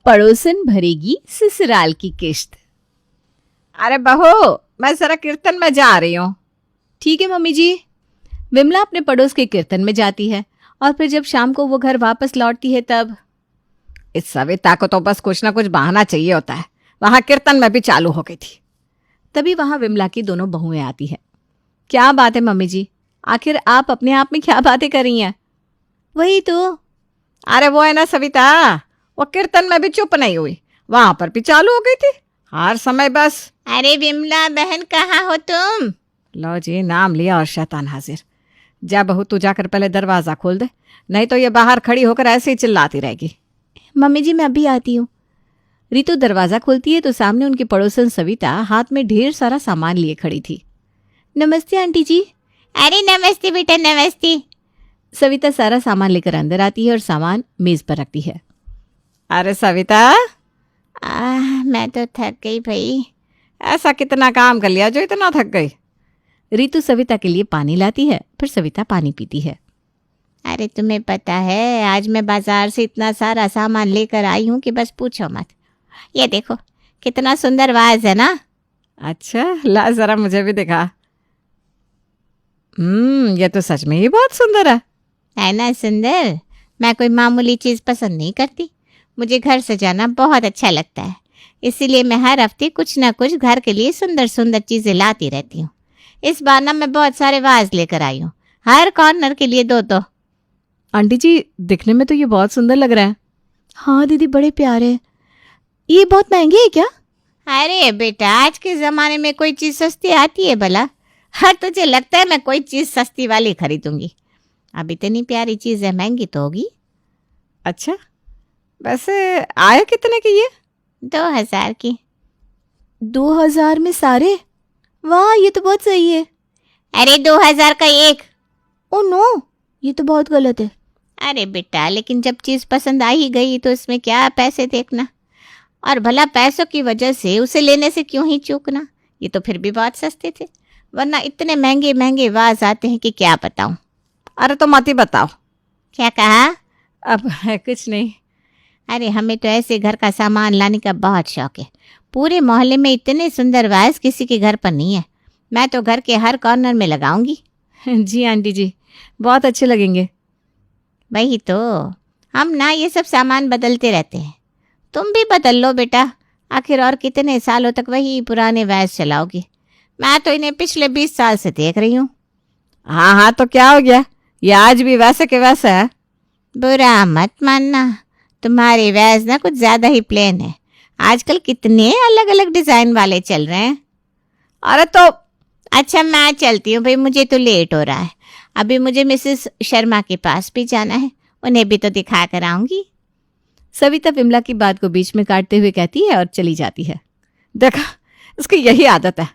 पड़ोसन भरेगी ससुराल की किश्त। अरे बहू, मैं जरा कीर्तन में जा रही हूँ। ठीक है मम्मी जी। विमला अपने पड़ोस के कीर्तन में जाती है और फिर जब शाम को वो घर वापस लौटती है तब इस सविता को तो बस कुछ ना कुछ बहाना चाहिए होता है। वहां कीर्तन में भी चालू हो गई थी। तभी वहां विमला की दोनों बहुएं आती हैं। क्या बात है मम्मी जी, आखिर आप अपने आप में क्या बातें कर रही हैं? वही तो। अरे वो है ना सविता, वो कीर्तन में भी चुप नहीं हुई, वहां पर भी चालू हो गई थी हर समय बस। अरे विमला बहन, कहाँ हो तुम? लो जी, नाम लिया और शैतान हाजिर। जा बहू, तू जाकर पहले दरवाजा खोल दे, नहीं तो ये बाहर खड़ी होकर ऐसे ही चिल्लाती रहेगी। मम्मी जी मैं अभी आती हूँ। रितु दरवाजा खोलती है तो सामने उनकी पड़ोसन सविता हाथ में ढेर सारा सामान लिए खड़ी थी। नमस्ते आंटी जी। अरे नमस्ते बेटा, नमस्ते। सविता सारा सामान लेकर अंदर आती है और सामान मेज पर रखती है। अरे सविता, मैं तो थक गई भाई। ऐसा कितना काम कर लिया जो इतना थक गई? रितु सविता के लिए पानी लाती है, फिर सविता पानी पीती है। अरे तुम्हें पता है, आज मैं बाजार से इतना सारा सामान लेकर आई हूँ कि बस पूछो मत। ये देखो कितना सुंदर वाज है ना। अच्छा, ला जरा मुझे भी दिखा। ये तो सच में ही बहुत सुंदर है ना सुंदर। मैं कोई मामूली चीज़ पसंद नहीं करती, मुझे घर सजाना बहुत अच्छा लगता है, इसीलिए मैं हर हफ्ते कुछ ना कुछ घर के लिए सुंदर सुंदर चीज़ें लाती रहती हूँ। इस बार ना मैं बहुत सारे वाज लेकर आई हूँ, हर कॉर्नर के लिए दो दो। आंटी जी दिखने में तो ये बहुत सुंदर लग रहा है। हाँ दीदी, बड़े प्यारे हैं। ये बहुत महंगे है क्या? अरे बेटा, आज के ज़माने में कोई चीज़ सस्ती आती है भला? हर तुझे लगता है मैं कोई चीज़ सस्ती वाली खरीदूंगी? अब इतनी प्यारी चीज़ है, महंगी तो होगी। अच्छा, वैसे आए कितने की ये? 2000 की। 2000 में सारे? वाह, ये तो बहुत सही है। अरे 2000 का एक। ओ नो, ये तो बहुत गलत है। अरे बेटा, लेकिन जब चीज़ पसंद आ ही गई तो इसमें क्या पैसे देखना, और भला पैसों की वजह से उसे लेने से क्यों ही चूकना। ये तो फिर भी बहुत सस्ते थे, वरना इतने महंगे महंगे वाज आते हैं कि क्या बताऊं। अरे तो मत ही बताओ। क्या कहा? अब है कुछ नहीं। अरे हमें तो ऐसे घर का सामान लाने का बहुत शौक है। पूरे मोहल्ले में इतने सुंदर वाज किसी के घर पर नहीं है। मैं तो घर के हर कॉर्नर में लगाऊंगी। जी आंटी जी, बहुत अच्छे लगेंगे। वही तो, हम ना ये सब सामान बदलते रहते हैं। तुम भी बदल लो बेटा, आखिर और कितने सालों तक वही पुराने वाज चलाओगी? मैं तो इन्हें पिछले 20 साल से देख रही हूँ। हाँ हाँ, तो क्या हो गया, ये आज भी वैसे के वैसे है। बुरा मत मानना, तुम्हारे वाज ना कुछ ज़्यादा ही प्लेन है। आजकल कितने अलग अलग डिज़ाइन वाले चल रहे हैं। अरे तो अच्छा, मैं चलती हूँ भाई, मुझे तो लेट हो रहा है। अभी मुझे मिसेस शर्मा के पास भी जाना है, उन्हें भी तो दिखा कर आऊँगी। सविता विमला की बात को बीच में काटते हुए कहती है और चली जाती है। देखा, इसकी यही आदत है।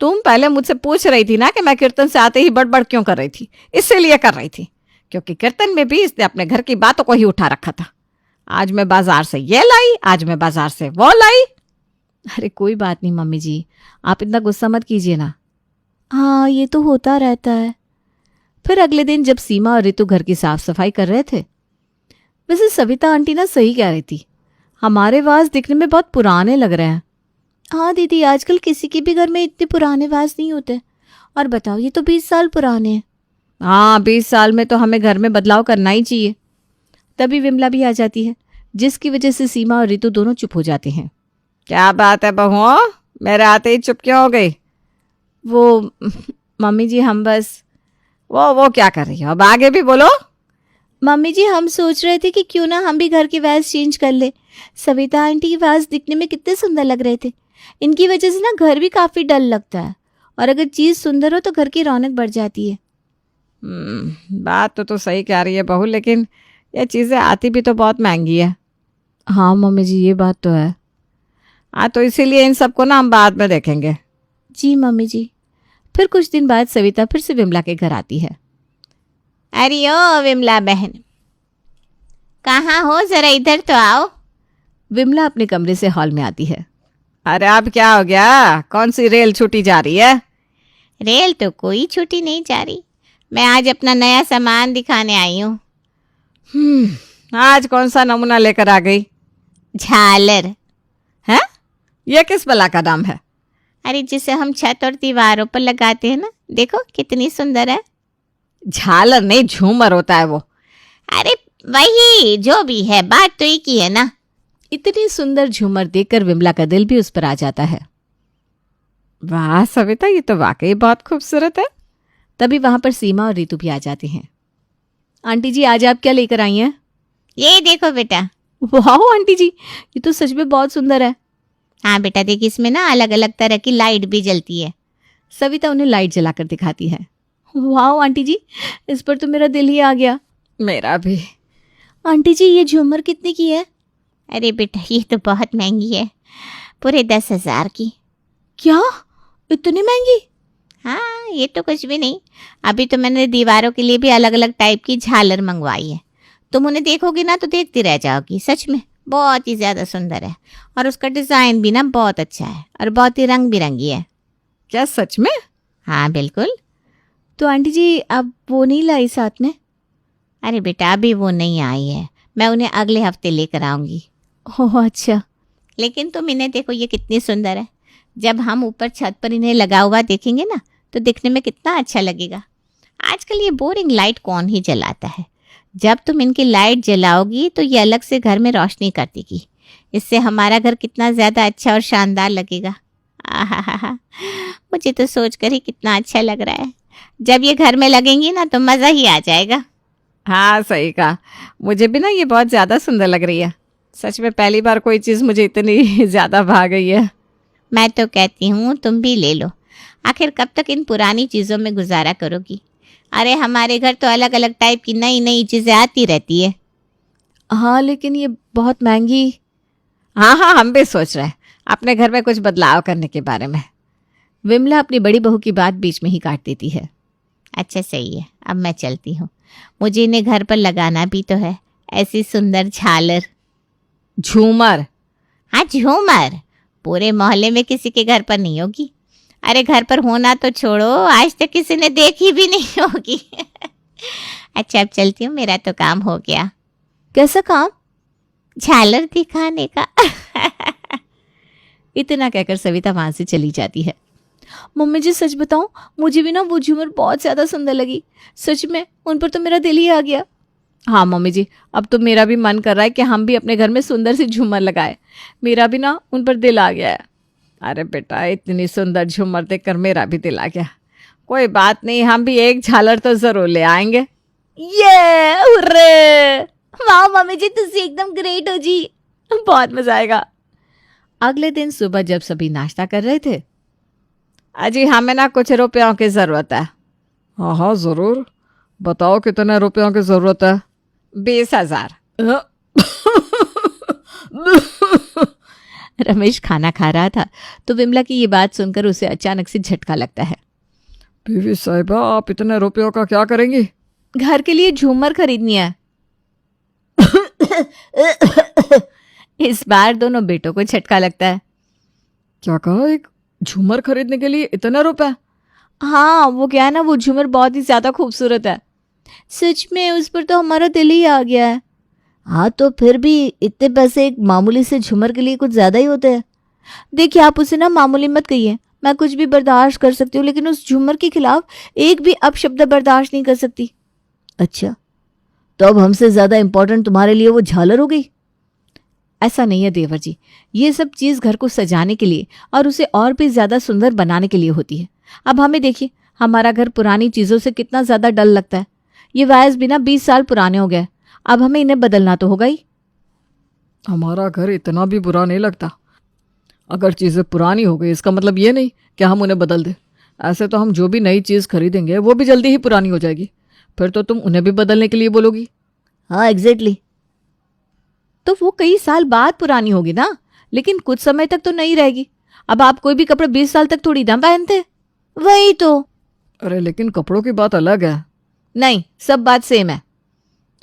तुम पहले मुझसे पूछ रही थी ना कि मैं कीर्तन से आते ही बड़बड़ क्यों कर रही थी। इसीलिए कर रही थी, क्योंकि कीर्तन में भी इसने अपने घर की बातों को ही उठा रखा था। आज मैं बाजार से ये लाई, आज मैं बाजार से वो लाई। अरे कोई बात नहीं मम्मी जी, आप इतना गुस्सा मत कीजिए ना। हाँ, ये तो होता रहता है। फिर अगले दिन जब सीमा और रितु घर की साफ सफाई कर रहे थे, वैसे सविता आंटी ना सही कह रही थी, हमारे वाज दिखने में बहुत पुराने लग रहे हैं। हाँ दीदी, आजकल किसी के भी घर में इतने पुराने वाज नहीं होते। और बताओ, ये तो 20 साल पुराने हैं। हाँ, 20 साल में तो हमें घर में बदलाव करना ही चाहिए। तभी विमला भी आ जाती है, जिसकी वजह से सीमा और रितु दोनों चुप हो जाते हैं। क्या बात है बहुओं, मेरे आते ही चुप क्यों हो गई? वो मम्मी जी, हम बस वो क्या कर रही हो? अब आगे भी बोलो। मम्मी जी, हम सोच रहे थे कि क्यों ना हम भी घर के वाज चेंज कर ले। सविता आंटी के वाज दिखने में कितने सुंदर लग रहे थे। इनकी वजह से ना घर भी काफी डल लगता है, और अगर चीज सुंदर हो तो घर की रौनक बढ़ जाती है। बात तो सही कह रही है बहू, लेकिन ये चीज़ें आती भी तो बहुत महंगी है। हाँ मम्मी जी, ये बात तो है। हाँ, तो इसीलिए इन सबको ना हम बाद में देखेंगे। जी मम्मी जी। फिर कुछ दिन बाद सविता फिर से विमला के घर आती है। अरे ओ विमला बहन, कहाँ हो? जरा इधर तो आओ। विमला अपने कमरे से हॉल में आती है। अरे अब क्या हो गया, कौन सी रेल छूटी जा रही है? रेल तो कोई छुट्टी नहीं जा रही, मैं आज अपना नया सामान दिखाने आई हूँ। आज कौन सा नमूना लेकर आ गई? झालर। है? यह किस बला का नाम है? अरे जिसे हम छत और दीवारों पर लगाते हैं ना, देखो कितनी सुंदर है। झालर नहीं, झूमर होता है वो। अरे वही, जो भी है, बात तो एक ही है ना। इतनी सुंदर झूमर देखकर विमला का दिल भी उस पर आ जाता है। वाह सविता, ये तो वाकई बहुत खूबसूरत है। तभी वहां पर सीमा और रितु भी आ जाती हैं। आंटी जी, आज आप क्या लेकर आई हैं? ये देखो बेटा। वाह आंटी जी, ये तो सच में बहुत सुंदर है। हाँ बेटा, देख इसमें ना अलग अलग तरह की लाइट भी जलती है। सविता उन्हें लाइट जलाकर दिखाती है। वाह आंटी जी, इस पर तो मेरा दिल ही आ गया। मेरा भी। आंटी जी, ये झूमर कितने की है? अरे बेटा, ये तो बहुत महंगी है, पूरे 10,000 की। क्या, इतनी महंगी? हाँ, ये तो कुछ भी नहीं। अभी तो मैंने दीवारों के लिए भी अलग अलग टाइप की झालर मंगवाई है। तुम उन्हें देखोगी ना तो देखती रह जाओगी। सच में बहुत ही ज़्यादा सुंदर है, और उसका डिज़ाइन भी ना बहुत अच्छा है, और बहुत ही रंग बिरंगी है। क्या सच में? हाँ बिल्कुल। तो आंटी जी, आप वो नहीं लाई साथ में? अरे बेटा, अभी वो नहीं आई है, मैं उन्हें अगले हफ्ते लेकर आऊँगी। ओह अच्छा। लेकिन तुम इन्हें देखो, ये कितनी सुंदर है। जब हम ऊपर छत पर इन्हें लगा हुआ देखेंगे ना, तो दिखने में कितना अच्छा लगेगा। आजकल ये बोरिंग लाइट कौन ही जलाता है। जब तुम इनकी लाइट जलाओगी तो ये अलग से घर में रोशनी कर देगी। इससे हमारा घर कितना ज़्यादा अच्छा और शानदार लगेगा। आहा, मुझे तो सोचकर ही कितना अच्छा लग रहा है। जब ये घर में लगेंगी ना तो मज़ा ही आ जाएगा। हाँ सही कहा, मुझे भी ना ये बहुत ज़्यादा सुंदर लग रही है। सच में पहली बार कोई चीज़ मुझे इतनी ज़्यादा भा गई है। मैं तो कहती हूँ तुम भी ले लो। आखिर कब तक इन पुरानी चीज़ों में गुजारा करोगी। अरे हमारे घर तो अलग अलग टाइप की नई नई चीज़ें आती रहती है। हाँ, लेकिन ये बहुत महंगी। हाँ हाँ, हम भी सोच रहे हैं अपने घर में कुछ बदलाव करने के बारे में। विमला अपनी बड़ी बहू की बात बीच में ही काट देती है। अच्छा सही है, अब मैं चलती हूँ। मुझे इन्हें घर पर लगाना भी तो है, ऐसी सुंदर झालर। झूमर? हाँ झूमर, पूरे मोहल्ले में किसी के घर पर नहीं होगी। अरे घर पर होना तो छोड़ो, आज तक किसी ने देखी भी नहीं होगी। अच्छा अब चलती हूँ, मेरा तो काम हो गया। कैसा काम? झालर दिखाने का। इतना कहकर सविता वहां से चली जाती है। मम्मी जी, सच बताऊं, मुझे भी ना वो झूमर बहुत ज्यादा सुंदर लगी। सच में उन पर तो मेरा दिल ही आ गया। हाँ मम्मी जी, अब तो मेरा भी मन कर रहा है कि हम भी अपने घर में सुंदर सी झूमर लगाए। मेरा भी ना उन पर दिल आ गया है। अरे बेटा, इतनी सुंदर झूमर देखकर मेरा भी दिल आ गया। कोई बात नहीं, हम भी एक झालर तो जरूर ले आएंगे। ये हुर्रे! वाह मम्मी जी, तुम एकदम ग्रेट हो जी। बहुत मजा आएगा। अगले दिन सुबह जब सभी नाश्ता कर रहे थे। अजी हमें ना कुछ रुपयों की ज़रूरत है। हाँ हाँ ज़रूर, बताओ कितने रुपयों की ज़रूरत है? 20,000। रमेश खाना खा रहा था तो विमला की ये बात सुनकर उसे अचानक से झटका लगता है। बीवी साहिबा, आप इतने रुपयों का क्या करेंगी? घर के लिए झूमर खरीदनी है। इस बार दोनों बेटों को झटका लगता है। क्या कहा? एक झूमर खरीदने के लिए इतने रुपए? हाँ, वो क्या है ना, वो झूमर बहुत ही ज्यादा खूबसूरत है। सच में उस पर तो हमारा दिल ही आ गया है। हाँ, तो फिर भी इतने पैसे एक मामूली से झूमर के लिए कुछ ज्यादा ही होते हैं। देखिए, आप उसे ना मामूली मत कहिए। मैं कुछ भी बर्दाश्त कर सकती हूँ, लेकिन उस झूमर के खिलाफ एक भी अपशब्द बर्दाश्त नहीं कर सकती। अच्छा, तो अब हमसे ज्यादा इंपॉर्टेंट तुम्हारे लिए वो झालर हो गई? ऐसा नहीं है देवर जी, ये सब चीज घर को सजाने के लिए और उसे और भी ज्यादा सुंदर बनाने के लिए होती है। अब हमें देखिए, हमारा घर पुरानी चीजों से कितना ज्यादा डल लगता है। ये वायर्स भी ना 20 साल पुराने हो गए। अब हमें इन्हें बदलना तो होगा ही। हमारा घर इतना भी बुरा नहीं लगता। अगर चीज़ें पुरानी हो गई इसका मतलब ये नहीं कि हम उन्हें बदल दें। ऐसे तो हम जो भी नई चीज़ खरीदेंगे वो भी जल्दी ही पुरानी हो जाएगी। फिर तो तुम उन्हें भी बदलने के लिए बोलोगी। हाँ एग्जैक्टली। तो वो कई साल बाद पुरानी होगी ना, लेकिन कुछ समय तक तो नहीं रहेगी। अब आप कोई भी कपड़े 20 साल तक थोड़ी ना पहनते। वही तो। अरे लेकिन कपड़ों की बात अलग है। नहीं, सब बात सेम है।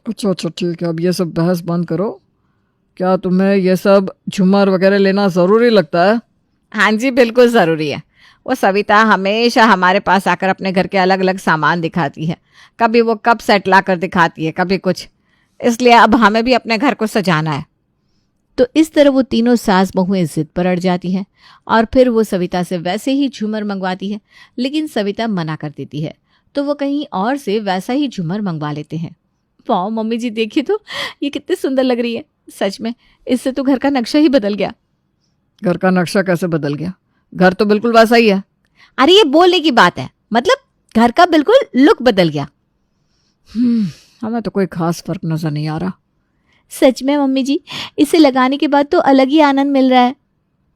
अच्छा अच्छा ठीक है, अब ये सब बहस बंद करो। क्या तुम्हें ये सब झूमर वगैरह लेना ज़रूरी लगता है? हाँ जी, बिल्कुल ज़रूरी है। वो सविता हमेशा हमारे पास आकर अपने घर के अलग अलग सामान दिखाती है। कभी वो कप सेट ला कर दिखाती है, कभी कुछ। इसलिए अब हमें भी अपने घर को सजाना है। तो इस तरह वो तीनों सास बहुएं जिद पर अड़ जाती हैं और फिर वो सविता से वैसे ही झूमर मंगवाती है, लेकिन सविता मना कर देती है तो वो कहीं और से वैसा ही झूमर मंगवा लेते हैं। वाह मम्मी जी, देखिए तो ये कितनी सुंदर लग रही है। सच में इससे तो घर का नक्शा ही बदल गया। घर का नक्शा कैसे बदल गया? घर तो बिल्कुल वैसा ही है। अरे ये बोलने की बात है, मतलब घर का बिल्कुल लुक बदल गया। हमें तो कोई खास फर्क नजर नहीं आ रहा। सच में मम्मी जी, इसे लगाने के बाद तो अलग ही आनंद मिल रहा है।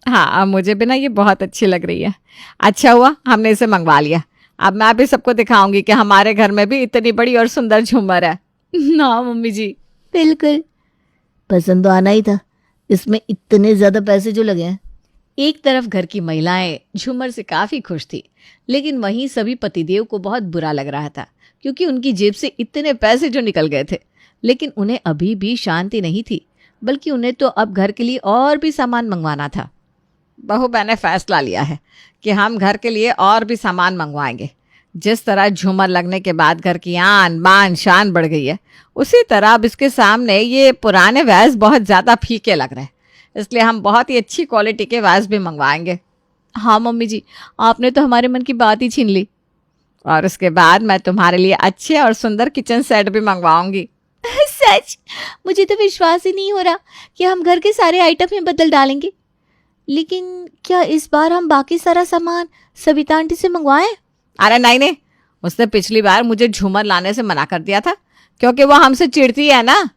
हाँ, मुझे भी ना ये बहुत अच्छी लग रही है। अच्छा हुआ हमने इसे मंगवा लिया। अब मैं भी सबको दिखाऊंगी कि हमारे घर में भी इतनी बड़ी और सुंदर झूमर है। ना मम्मी जी, बिल्कुल। पसंद तो आना ही था, इसमें इतने ज्यादा पैसे जो लगे हैं। एक तरफ घर की महिलाएं झूमर से काफी खुश थी, लेकिन वहीं सभी पतिदेव को बहुत बुरा लग रहा था, क्योंकि उनकी जेब से इतने पैसे जो निकल गए थे। लेकिन उन्हें अभी भी शांति नहीं थी, बल्कि उन्हें तो अब घर के लिए और भी सामान मंगवाना था। बहू, मैंने फैसला लिया है कि हम घर के लिए और भी सामान मंगवाएंगे। जिस तरह झूमर लगने के बाद घर की आन बान शान बढ़ गई है, उसी तरह अब इसके सामने ये पुराने वैस बहुत ज़्यादा फीके लग रहे हैं। इसलिए हम बहुत ही अच्छी क्वालिटी के वैस भी मंगवाएंगे। हाँ मम्मी जी, आपने तो हमारे मन की बात ही छीन ली। और उसके बाद मैं तुम्हारे लिए अच्छे और सुंदर किचन सेट भी मंगवाऊंगी। सच? मुझे तो विश्वास ही नहीं हो रहा कि हम घर के सारे आइटम में बदल डालेंगे। लेकिन क्या इस बार हम बाकी सारा सामान सविता आंटी से मंगवाएं? अरे नहीं नहीं, उसने पिछली बार मुझे झूमर लाने से मना कर दिया था, क्योंकि वो हमसे चिढ़ती है ना।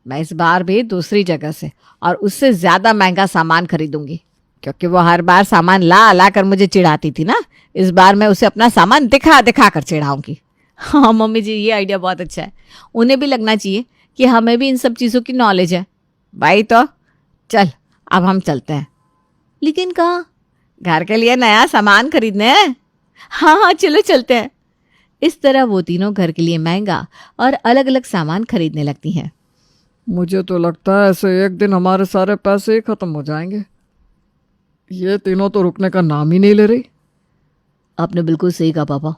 मैं इस बार भी दूसरी जगह से और उससे ज़्यादा महंगा सामान खरीदूंगी, क्योंकि वो हर बार सामान ला ला कर मुझे चिढ़ाती थी ना। इस बार मैं उसे अपना सामान दिखा दिखा कर चिढ़ाऊंगी। हाँ मम्मी जी, ये आइडिया बहुत अच्छा है। उन्हें भी लगना चाहिए कि हमें भी इन सब चीज़ों की नॉलेज है। भाई तो चल, अब हम चलते हैं। लेकिन कहाँ? घर के लिए नया सामान खरीदने हैं। हाँ हाँ, चलो चलते हैं। इस तरह वो तीनों घर के लिए महंगा और अलग अलग सामान खरीदने लगती हैं। मुझे तो लगता है ऐसे एक दिन हमारे सारे पैसे ही खत्म हो जाएंगे। ये तीनों तो रुकने का नाम ही नहीं ले रही। आपने बिल्कुल सही कहा पापा,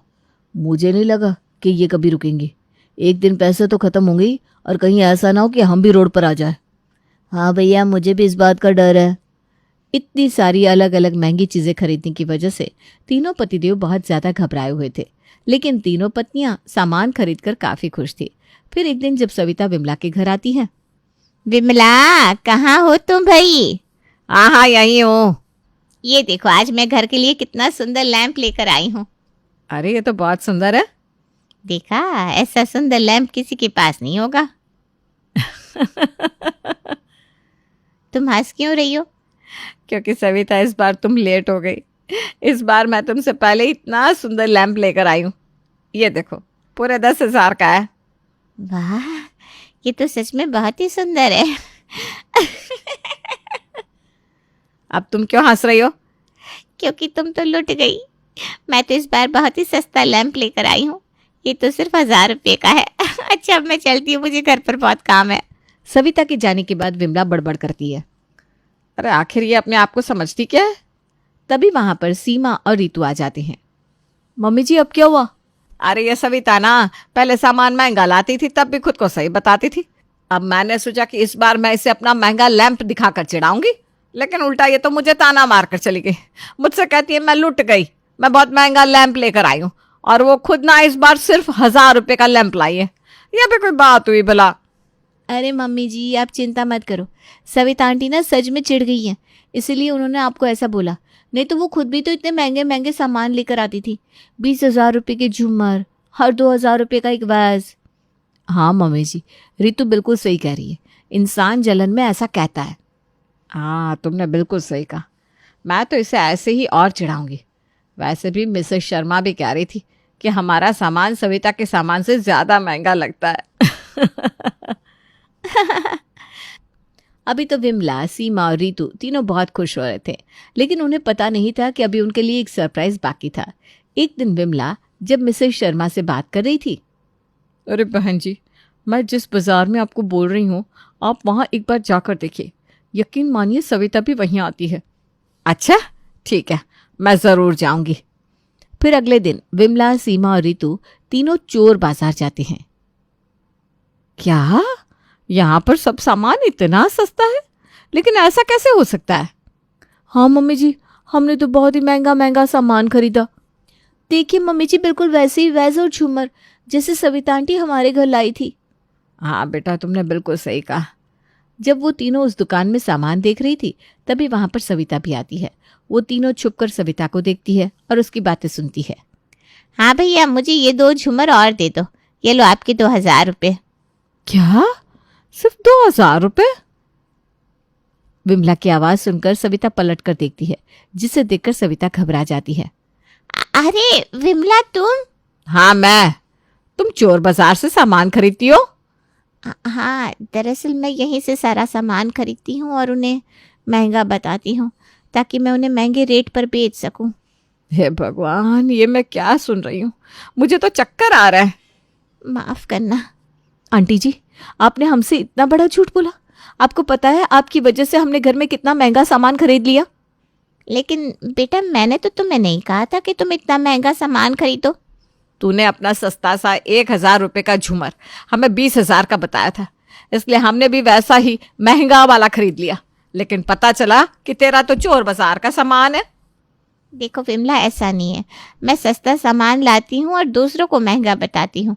मुझे नहीं लगा कि ये कभी रुकेंगे। एक दिन पैसे तो खत्म होंगे ही, और कहीं ऐसा ना हो कि हम भी रोड पर आ जाए। हाँ भैया, मुझे भी इस बात का डर है। इतनी सारी अलग अलग महंगी चीज़ें खरीदने की वजह से तीनों पतिदेव बहुत ज़्यादा घबराए हुए थे, लेकिन तीनों पत्नियां सामान खरीदकर काफ़ी खुश थी। फिर एक दिन जब सविता विमला के घर आती है। विमला, कहाँ हो तुम भाई? हाँ हाँ, यही हूँ। ये देखो, आज मैं घर के लिए कितना सुंदर लैंप लेकर आई हूँ। अरे ये तो बहुत सुंदर है। देखा, ऐसा सुंदर लैंप किसी के पास नहीं होगा। तुम हंस क्यों रही हो? क्योंकि सविता, इस बार तुम लेट हो गई। इस बार मैं तुमसे पहले इतना सुंदर लैंप लेकर आई हूँ। ये देखो, पूरे 10,000 का है। वाह, ये तो सच में बहुत ही सुंदर है। अब तुम क्यों हंस रही हो? क्योंकि तुम तो लुट गई। मैं तो इस बार बहुत ही सस्ता लैंप लेकर आई हूँ। ये तो सिर्फ 1,000 रुपये का है। अच्छा, अब मैं चलती हूँ, मुझे घर पर बहुत काम है। सविता के जाने के बाद विमला बड़बड़ करती है। अरे आखिर ये अपने आप को समझती क्या है? तभी वहां पर सीमा और रितु आ जाते हैं। मम्मी जी, अब क्या हुआ? अरे ये सविता ना पहले सामान महंगा लाती थी, तब भी खुद को सही बताती थी। अब मैंने सोचा कि इस बार मैं इसे अपना महंगा लैंप दिखाकर चिढ़ाऊंगी, लेकिन उल्टा ये तो मुझे ताना मार कर चली गई। मुझसे कहती है मैं लुट गई, मैं बहुत महंगा लैंप लेकर आई हूँ, और वो खुद ना इस बार सिर्फ 1,000 रुपये का लैंप लाई है। ये भी कोई बात हुई भला? अरे मम्मी जी, आप चिंता मत करो। सविता आंटी ना सच में चिढ़ गई हैं, इसीलिए उन्होंने आपको ऐसा बोला। नहीं तो वो खुद भी तो इतने महंगे महंगे सामान लेकर आती थी। 20,000 रुपये के झूमर, हर 2,000 रुपये का एक वैस। हाँ मम्मी जी, रितु बिल्कुल सही कह रही है। इंसान जलन में ऐसा कहता है। हाँ, तुमने बिल्कुल सही कहा। मैं तो इसे ऐसे ही और चिढ़ाऊंगी। वैसे भी मिसेस शर्मा भी कह रही थी कि हमारा सामान सविता के सामान से ज़्यादा महंगा लगता है। अभी तो विमला, सीमा और रितु तीनों बहुत खुश हो रहे थे, लेकिन उन्हें पता नहीं था कि अभी उनके लिए एक सरप्राइज बाकी था। एक दिन विमला जब मिसेस शर्मा से बात कर रही थी। अरे बहन जी, मैं जिस बाजार में आपको बोल रही हूँ, आप वहाँ एक बार जाकर देखिए। यकीन मानिए, सविता भी वहीं आती है। अच्छा ठीक है, मैं ज़रूर जाऊंगी। फिर अगले दिन विमला, सीमा और रितु तीनों चोर बाजार जाते हैं। क्या यहाँ पर सब सामान इतना सस्ता है? लेकिन ऐसा कैसे हो सकता है? हाँ मम्मी जी, हमने तो बहुत ही महंगा महंगा सामान खरीदा। देखिए मम्मी जी, बिल्कुल वैसे ही वैज और झूमर जैसे सविता आंटी हमारे घर लाई थी। हाँ बेटा, तुमने बिल्कुल सही कहा। जब वो तीनों उस दुकान में सामान देख रही थी तभी वहां पर सविता भी आती है। वो तीनों छुपकर सविता को देखती है और उसकी बातें सुनती है। हाँ भैया, मुझे ये 2 झूमर और दे दो। ये लो आपके 2000 रुपये। क्या? सिर्फ 2000 रुपये? विमला की आवाज सुनकर सविता पलट कर देखती है, जिसे देखकर सविता घबरा जाती है। अरे विमला, तुम? हाँ मैं। तुम चोर बाजार से सामान खरीदती हो? हाँ, दरअसल मैं यहीं से सारा सामान खरीदती हूँ और उन्हें महंगा बताती हूँ ताकि मैं उन्हें महंगे रेट पर बेच सकूँ। हे भगवान, ये मैं क्या सुन रही हूँ? मुझे तो चक्कर आ रहा है। माफ़ करना। आंटी जी, आपने हमसे इतना बड़ा झूठ बोला। आपको पता है आपकी वजह से हमने घर में कितना महंगा सामान खरीद लिया। लेकिन बेटा, मैंने तो तुम्हें नहीं कहा था कि तुम इतना महंगा सामान खरीदो। तूने अपना सस्ता सा 1000 रुपये का झूमर हमें 20,000 का बताया था, इसलिए हमने भी वैसा ही महंगा वाला खरीद लिया। लेकिन पता चला कि तेरा तो चोर बाजार का सामान है। देखो विमला, ऐसा नहीं है। मैं सस्ता सामान लाती हूँ और दूसरों को महंगा बताती हूँ।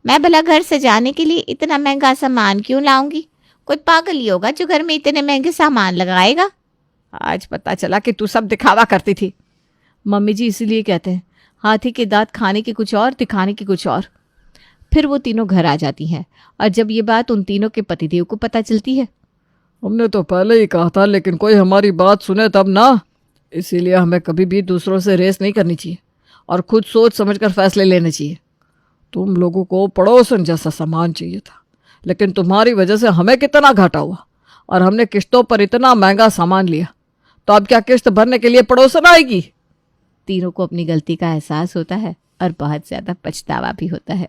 मैं भला घर सजाने के लिए इतना महंगा सामान क्यों लाऊंगी? कोई पागल ही होगा जो घर में इतने महंगे सामान लगाएगा। आज पता चला कि तू सब दिखावा करती थी। मम्मी जी, इसीलिए कहते हैं हाथी के दांत खाने के कुछ और, दिखाने के कुछ और। फिर वो तीनों घर आ जाती हैं और जब ये बात उन तीनों के पतिदेव को पता चलती है। हमने तो पहले ही कहा था, लेकिन कोई हमारी बात सुने तब ना। इसीलिए हमें कभी भी दूसरों से रेस नहीं करनी चाहिए और खुद सोच समझकर फैसले लेने चाहिए। तुम लोगों को पड़ोसन जैसा सामान चाहिए था, लेकिन तुम्हारी वजह से हमें कितना घाटा हुआ और हमने किस्तों पर इतना महंगा सामान लिया। तो अब क्या किस्त भरने के लिए पड़ोसन आएगी? तीनों को अपनी गलती का एहसास होता है और बहुत ज्यादा पछतावा भी होता है।